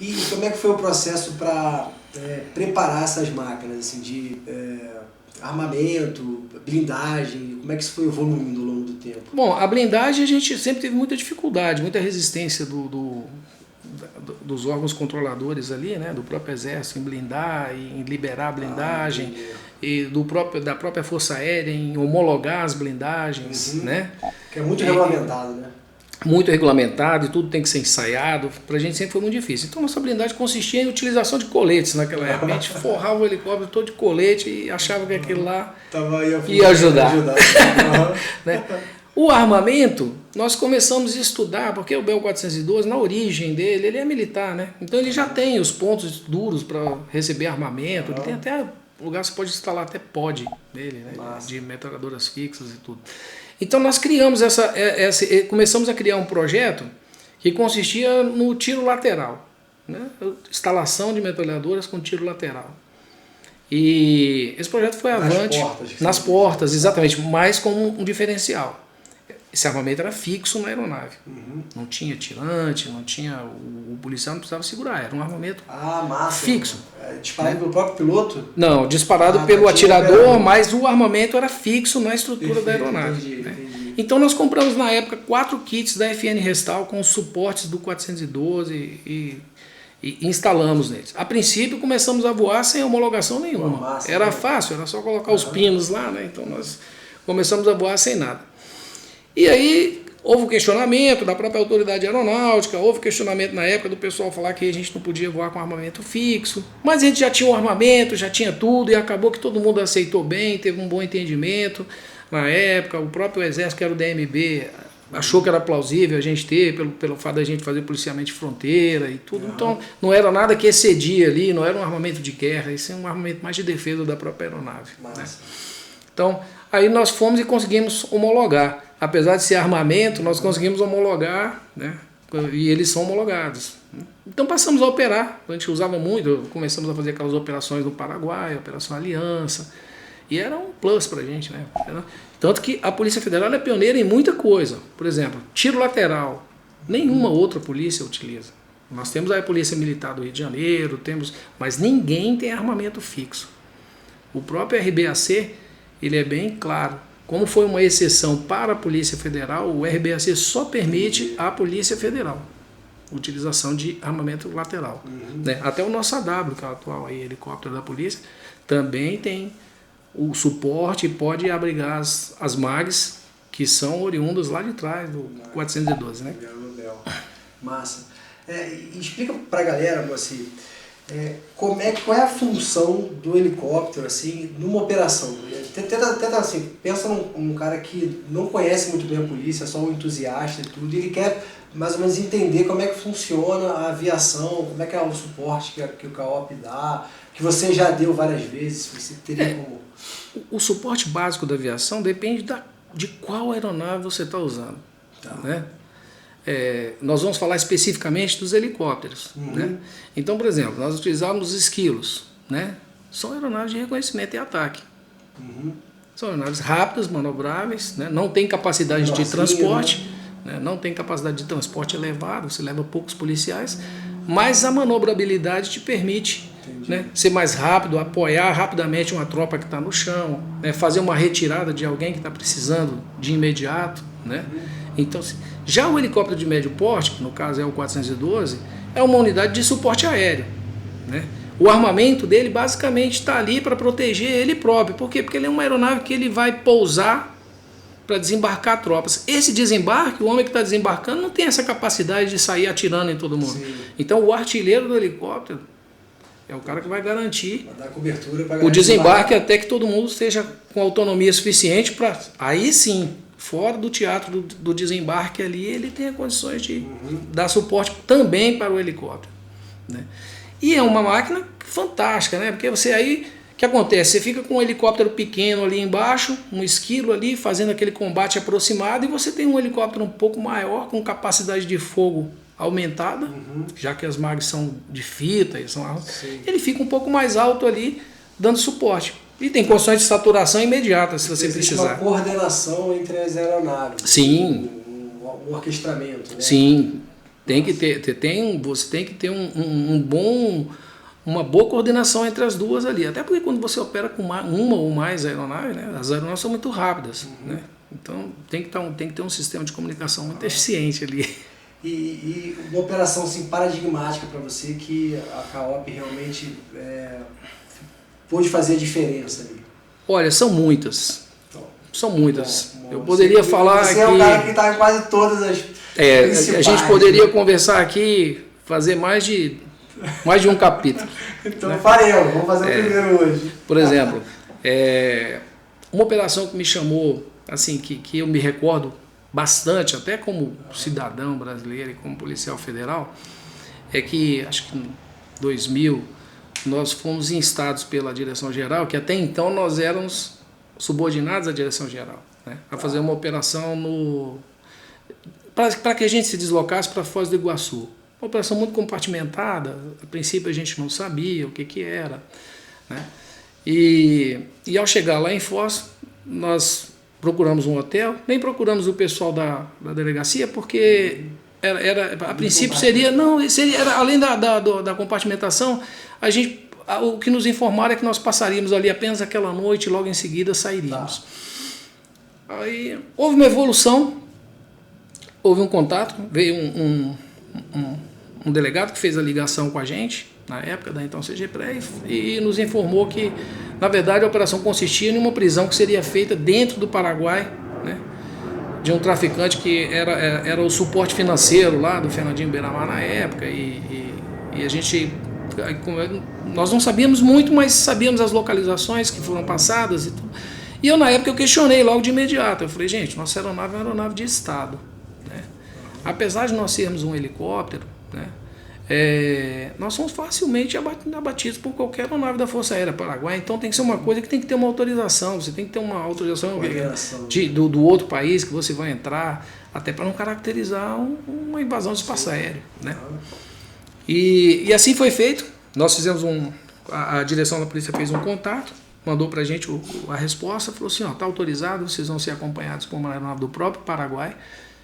E como é que foi o processo para preparar essas máquinas, assim, de armamento, blindagem? Como é que isso foi evoluindo ao longo do tempo? Bom, a blindagem a gente sempre teve muita dificuldade, muita resistência dos órgãos controladores ali, né, do próprio Exército em blindar, em liberar a blindagem, e da própria Força Aérea em homologar as blindagens, né? Que é muito regulamentado, né? Muito regulamentado e tudo tem que ser ensaiado. Pra gente sempre foi muito difícil. Então nossa blindagem consistia em utilização de coletes naquela época. A gente forrava o helicóptero todo de colete e achava que aquilo lá ia ajudar. Né? O armamento, nós começamos a estudar, porque o Bell 412, na origem dele, ele é militar, né? Então ele já tem os pontos duros para receber armamento, ele tem até lugar que você pode instalar até pod dele, né? De metralhadoras fixas e tudo. Então nós criamos começamos a criar um projeto que consistia no tiro lateral, né? Instalação de metralhadoras com tiro lateral. E esse projeto foi avante nas portas, exatamente, mas como um diferencial. Esse armamento era fixo na aeronave. Não tinha tirante, não tinha. O policial não precisava segurar, era um armamento fixo. Disparado pelo próprio piloto? Não, disparado pelo atirador, mas o armamento era fixo na estrutura da aeronave. Entendi. Então nós compramos na época 4 kits da FN Restal com os suportes do 412 e instalamos neles. A princípio começamos a voar sem homologação nenhuma. Era fácil, era só colocar os pinos lá, né? Então nós começamos a voar sem nada. E aí houve questionamento da própria autoridade aeronáutica, houve questionamento na época do pessoal falar que a gente não podia voar com armamento fixo, mas a gente já tinha um armamento, já tinha tudo e acabou que todo mundo aceitou bem, teve um bom entendimento na época. O próprio Exército, que era o DMB, achou que era plausível a gente ter, pelo fato da gente fazer policiamento de fronteira e tudo. Então não era nada que excedia ali, não era um armamento de guerra, isso é um armamento mais de defesa da própria aeronave. Né? Então aí nós fomos e conseguimos homologar. Apesar de ser armamento, nós conseguimos homologar, né? E eles são homologados. Então passamos a operar, a gente usava muito, começamos a fazer aquelas operações no Paraguai, Operação Aliança, e era um plus pra gente, né? Tanto que a Polícia Federal é pioneira em muita coisa. Por exemplo, tiro lateral, nenhuma outra polícia utiliza. Nós temos a Polícia Militar do Rio de Janeiro, mas ninguém tem armamento fixo. O próprio RBAC, ele é bem claro. Como foi uma exceção para a Polícia Federal, o RBAC só permite à Polícia Federal utilização de armamento lateral. Né? Até o nosso AW, que é o atual aí, helicóptero da polícia, também tem o suporte e pode abrigar as MAGs, que são oriundas lá de trás do 412. Né? Massa. Explica para a galera, assim, qual é a função do helicóptero assim, numa operação? Tenta assim, pensa num cara que não conhece muito bem a polícia, é só um entusiasta e tudo, e ele quer mais ou menos entender como é que funciona a aviação, como é que é o suporte que o CAOP dá, que você já deu várias vezes, você teria como... O suporte básico da aviação depende de qual aeronave você está usando. Tá. Né? Nós vamos falar especificamente dos helicópteros. Né? Então, por exemplo, nós utilizávamos esquilos, né? São aeronaves de reconhecimento e ataque. São aeronaves rápidas, manobráveis, né? Não tem capacidade de transporte, né? Não tem capacidade de transporte elevada, você leva poucos policiais, mas a manobrabilidade te permite, né, ser mais rápido, apoiar rapidamente uma tropa que está no chão, né? Fazer uma retirada de alguém que está precisando de imediato. Né? Então, já o helicóptero de médio porte, que no caso é o 412, é uma unidade de suporte aéreo. Né? O armamento dele basicamente está ali para proteger ele próprio. Por quê? Porque ele é uma aeronave que ele vai pousar para desembarcar tropas. Esse desembarque, o homem que está desembarcando não tem essa capacidade de sair atirando em todo mundo. Sim. Então o artilheiro do helicóptero é o cara que vai garantir dar cobertura o desembarque até que todo mundo esteja com autonomia suficiente para... Aí sim, fora do teatro do desembarque ali, ele tem condições de dar suporte também para o helicóptero. Né? E é uma máquina fantástica, né? Porque você aí, o que acontece? Você fica com um helicóptero pequeno ali embaixo, um esquilo ali, fazendo aquele combate aproximado, e você tem um helicóptero um pouco maior, com capacidade de fogo aumentada, já que as MAGs são de fita, ele fica um pouco mais alto ali, dando suporte. E tem condições de saturação imediata, se você precisar. Uma coordenação entre as aeronaves. Sim. Um orquestramento. Né? Sim. Você tem que ter uma boa coordenação entre as duas ali. Até porque quando você opera com uma ou mais aeronaves, né, as aeronaves são muito rápidas. Né? Então tem que ter um sistema de comunicação muito eficiente ali. E uma operação assim, paradigmática para você que a CAOP realmente pôde fazer a diferença ali? Olha, são muitas. São muitas. Bom, eu poderia falar você aqui... é um cara que está em quase todas as principais. A gente poderia conversar aqui, fazer mais de um capítulo. Então né? vamos fazer o primeiro hoje. Por exemplo, uma operação que me chamou, assim, que eu me recordo bastante, até como cidadão brasileiro e como policial federal, é que, acho que em 2000, nós fomos instados pela Direção-Geral, que até então nós éramos subordinados à Direção-Geral, né, a fazer uma operação para que a gente se deslocasse para Foz do Iguaçu. Uma operação muito compartimentada, a princípio a gente não sabia o que era. Né, e ao chegar lá em Foz, nós procuramos um hotel, nem procuramos o pessoal da delegacia, porque a princípio era além da compartimentação, o que nos informaram é que nós passaríamos ali apenas aquela noite e logo em seguida sairíamos. Aí houve uma evolução, houve um contato, veio um delegado que fez a ligação com a gente, na época da então CGPRE, e nos informou que, na verdade, a operação consistia em uma prisão que seria feita dentro do Paraguai, né, de um traficante que era o suporte financeiro lá do Fernandinho Beiramar na época, e a gente... Nós não sabíamos muito, mas sabíamos as localizações que foram passadas e tudo. E eu, na época, eu questionei logo de imediato. Eu falei, gente, nossa aeronave é uma aeronave de Estado. Né? Apesar de nós sermos um helicóptero, né, nós somos facilmente abatidos por qualquer aeronave da Força Aérea Paraguai. Então tem que ser uma coisa que tem que ter uma autorização. Você tem que ter uma autorização do outro país que você vai entrar, até para não caracterizar uma invasão de espaço aéreo. Né? E assim foi feito. Nós fizemos a direção da polícia fez um contato, mandou para a gente a resposta, falou assim, está autorizado, vocês vão ser acompanhados por uma aeronave do próprio Paraguai,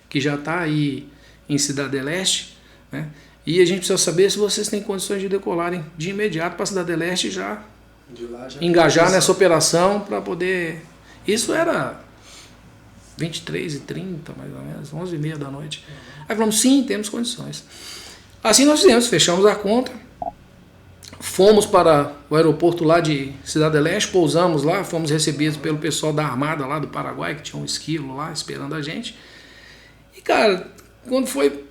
que já está aí em Cidade del Este, né? E a gente precisa saber se vocês têm condições de decolarem de imediato para a Cidade del Este já engajar nessa operação para poder... Isso era 23h30, mais ou menos, 11h30 da noite. Aí falamos, sim, temos condições. Assim nós fizemos, fechamos a conta, fomos para o aeroporto lá de Cidade del Este, pousamos lá, fomos recebidos pelo pessoal da Armada lá do Paraguai, que tinha um esquilo lá esperando a gente. E cara, quando foi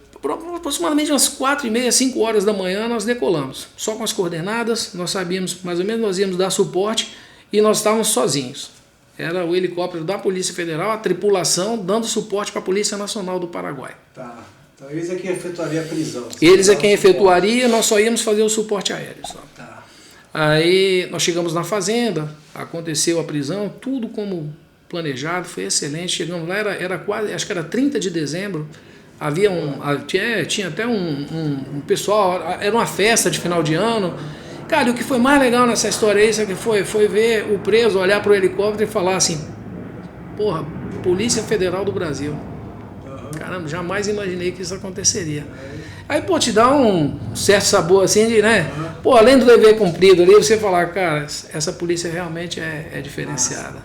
aproximadamente umas 4h30, 5 horas da manhã, nós decolamos. Só com as coordenadas, nós sabíamos mais ou menos, nós íamos dar suporte e nós estávamos sozinhos. Era o helicóptero da Polícia Federal, a tripulação, dando suporte para a Polícia Nacional do Paraguai. Tá. Então eles é quem efetuaria a prisão. Eles é quem efetuaria, nós só íamos fazer o suporte aéreo. Só. Tá. Aí nós chegamos na fazenda, aconteceu a prisão, tudo como planejado, foi excelente. Chegamos lá, era quase, acho que era 30 de dezembro, tinha até um pessoal, era uma festa de final de ano. Cara, e o que foi mais legal nessa história aí, sabe, foi ver o preso olhar para o helicóptero e falar assim, porra, Polícia Federal do Brasil. Caramba, jamais imaginei que isso aconteceria. Aí, pô, te dá um certo sabor assim de, né? Pô, além do dever cumprido ali, você falar, cara, essa polícia realmente é diferenciada.